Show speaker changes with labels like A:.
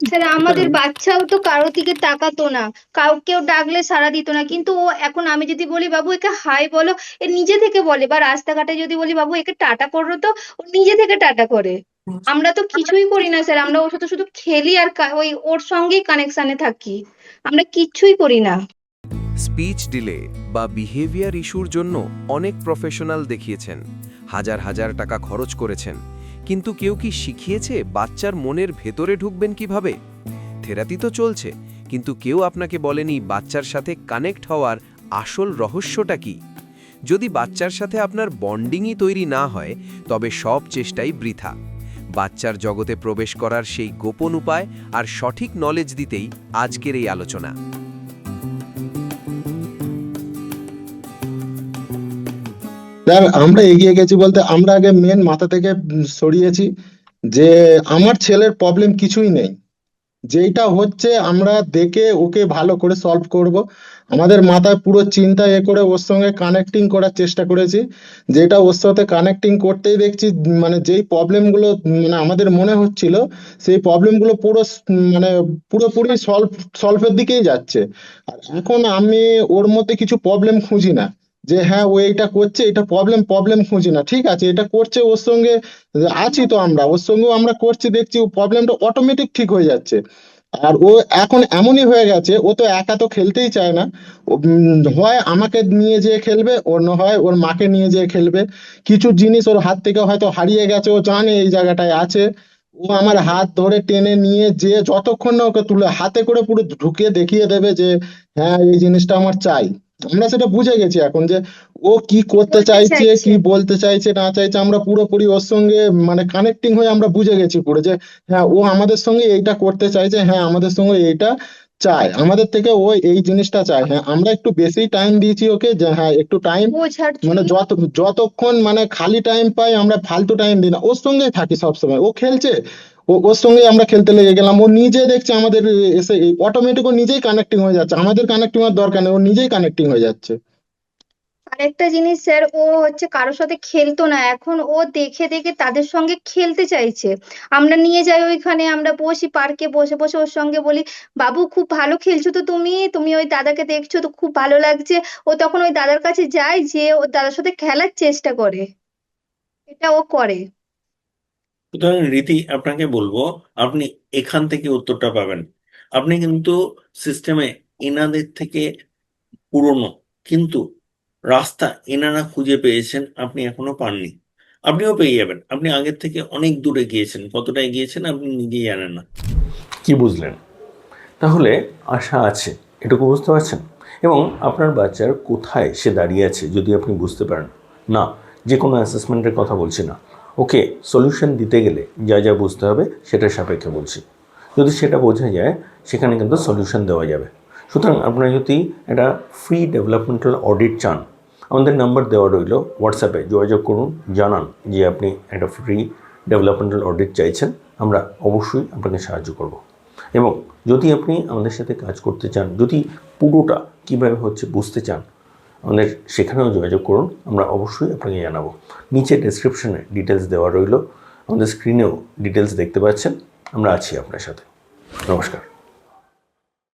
A: Sir আমাদের বাচ্চাও তো কারো দিকে তাকাতো না, কেউ ডাকলে সাড়া দিত না, কিন্তু ও এখন আমি যদি বলি বাবু একে হাই বলো, এ নিজে থেকে বলে, বা রাস্তাঘাটে যদি বলি বাবু একে টাটা করো, তো ও নিজে থেকে টাটা করে। আমরা তো কিছুই করি না স্যার, আমরা ওর সাথে শুধু খেলি আর ওই ওর সঙ্গেই কানেকশনে থাকি, আমরা কিচ্ছুই করি না।
B: স্পিচ ডিলে বা বিহেভিয়ার ইস্যুর জন্য অনেক প্রফেশনাল দেখিয়েছেন, হাজার হাজার টাকা খরচ করেছেন, কিন্তু কেউ কি শিখিয়েছে বাচ্চার মনের ভেতরে ঢুকবেন কিভাবে? থেরাপি তো চলছে, কিন্তু কেউ আপনাকে বলেনি বাচ্চার সাথে কানেক্ট হওয়ার আসল রহস্যটা কি। যদি বাচ্চার সাথে আপনার বন্ডিংই তৈরি না হয়, তবে সব চেষ্টাই বৃথা। বাচ্চার জগতে প্রবেশ করার সেই গোপন উপায় আর সঠিক নলেজ দিতেই আজকের এই আলোচনা।
C: স্যার আমরা এগিয়ে গেছি বলতে আমরা আগে মেন মাথা থেকে সরিয়েছি যে আমার ছেলের প্রবলেম কিছুই নেই, যেইটা হচ্ছে আমরা দেখে ওকে ভালো করে সলভ করব। আমাদের মাথায় পুরো চিন্তা করে ওর সঙ্গে কানেক্টিং করার চেষ্টা করেছি, যেটা ওর সাথে কানেক্টিং করতেই দেখছি মানে যেই প্রবলেমগুলো মানে আমাদের মনে হচ্ছিল সেই প্রবলেমগুলো মানে পুরোপুরি সলভের দিকেই যাচ্ছে। আর এখন আমি ওর মধ্যে কিছু প্রবলেম খুঁজি না যে হ্যাঁ ও এইটা করছে, এটা প্রবলেম প্রবলেম খুঁজি না, ঠিক আছে এটা করছে ওর সঙ্গে আছি, তো আমরা ওর সঙ্গেও আমরা করছি, দেখছি ও প্রবলেমটা অটোমেটিক ঠিক হয়ে যাচ্ছে। আর ও এখন এমনই হয়ে গেছে, ও তো একা তো খেলতেই চায় না। হয় আমাকে নিয়ে যেয়ে খেলবে, ওর না হয় ওর মাকে নিয়ে যেয়ে খেলবে। কিছু জিনিস ওর হাত থেকে হয়তো হারিয়ে গেছে, ও জানে এই জায়গাটায় আছে, ও আমার হাত ধরে টেনে নিয়ে যে যতক্ষণ না ওকে তুলে হাতে করে পুরো ঢুকিয়ে দেখিয়ে দেবে যে হ্যাঁ এই জিনিসটা আমার চাই। আমরা সেটা বুঝে গেছি এখন যে ও কি করতে
A: বলতে
C: চাইছে,
A: চাইছে।
C: কি বলতে চাইছে না চাইছে, আমরা পুরোপুরি ওর সঙ্গে মানে কানেক্টিং হয়ে আমরা বুঝে গেছি পুরো যে হ্যাঁ ও আমাদের সঙ্গে এইটা করতে চাইছে, হ্যাঁ আমাদের সঙ্গে এইটা চায়, আমাদের থেকে ও এই জিনিসটা চায়। হ্যাঁ আমরা একটু বেশি টাইম দিয়েছি ওকে, যে হ্যাঁ একটু টাইম
A: বোঝার
C: মানে
A: জন্য।
C: যতক্ষণ মানে খালি টাইম পাই আমরা ফালতু টাইম দিই না, ওর সঙ্গেই থাকি সবসময়। ও খেলছে, ওর সঙ্গেই আমরা খেলতে লেগে গেলাম, ও নিজে দেখছে আমাদের এসে অটোমেটিক ও নিজেই কানেক্টিং হয়ে যাচ্ছে, আমাদের কানেক্টিং এর দরকার নেই, ও নিজেই কানেক্টিং হয়ে যাচ্ছে।
A: আরেকটা জিনিস স্যার, ও হচ্ছে কারোর সাথে খেলতো না, এখন ও দেখে দেখে তাদের সঙ্গে খেলতে চাইছে। আমরা নিয়ে যাই ওইখানে, আমরা বসি পার্কে, বসে বসে ওর সঙ্গে বলি বাবু খুব ভালো খেলছো তো তুমি, তুমি ওই দাদাকে দেখছো তো খুব ভালো লাগছে। ও তখন ওই দাদার কাছে যায়, যে ওর দাদার সাথে খেলার চেষ্টা করে, এটা ও করে।
D: সুতরাং রীতি আপনাকে বলবো, আপনি এখান থেকে উত্তরটা পাবেন। আপনি কিন্তু সিস্টেমে এনাদের থেকে পুরনো, কিন্তু রাস্তা এনারা খুঁজে পেয়েছেন, আপনি এখনো পাননি। আপনিও পেয়ে যাবেন, আপনি আগের থেকে অনেক দূরে গিয়েছেন, কতটা গিয়েছেন আপনি নিজেই জানেন না। কি বুঝলেন? তাহলে আশা আছে, এটুকু বুঝতে পারছেন? এবং আপনার বাচ্চার কোথায় সে দাঁড়িয়ে আছে যদি আপনি বুঝতে পারেন, না যে কোনো অ্যাসেসমেন্টের কথা বলছি না, ওকে সলিউশন দিতে গেলে যা যা বুঝতে হবে সেটার সাপেক্ষে বলছি। যদি সেটা বোঝা যায় সেখানে কিন্তু সলিউশন দেওয়া যাবে। সুতরাং আপনারা যদি একটা ফ্রি ডেভেলপমেন্টাল অডিট চান, আমাদের নাম্বার দেওয়া রইল, হোয়াটসঅ্যাপে যোগাযোগ করুন, জানান যে আপনি একটা ফ্রি ডেভেলপমেন্টাল অডিট চাইছেন, আমরা অবশ্যই আপনাকে সাহায্য করব। এবং যদি আপনি আমাদের সাথে কাজ করতে চান, যদি পুরোটা কীভাবে হচ্ছে বুঝতে চান, আমাদের সেখানেও যোগাযোগ করুন, আমরা অবশ্যই আপনাকে জানাবো। নিচে ডেসক্রিপশনে ডিটেলস দেওয়া রইল, আমাদের স্ক্রিনেও ডিটেলস দেখতে পাচ্ছেন। আমরা আছি আপনার সাথে। নমস্কার।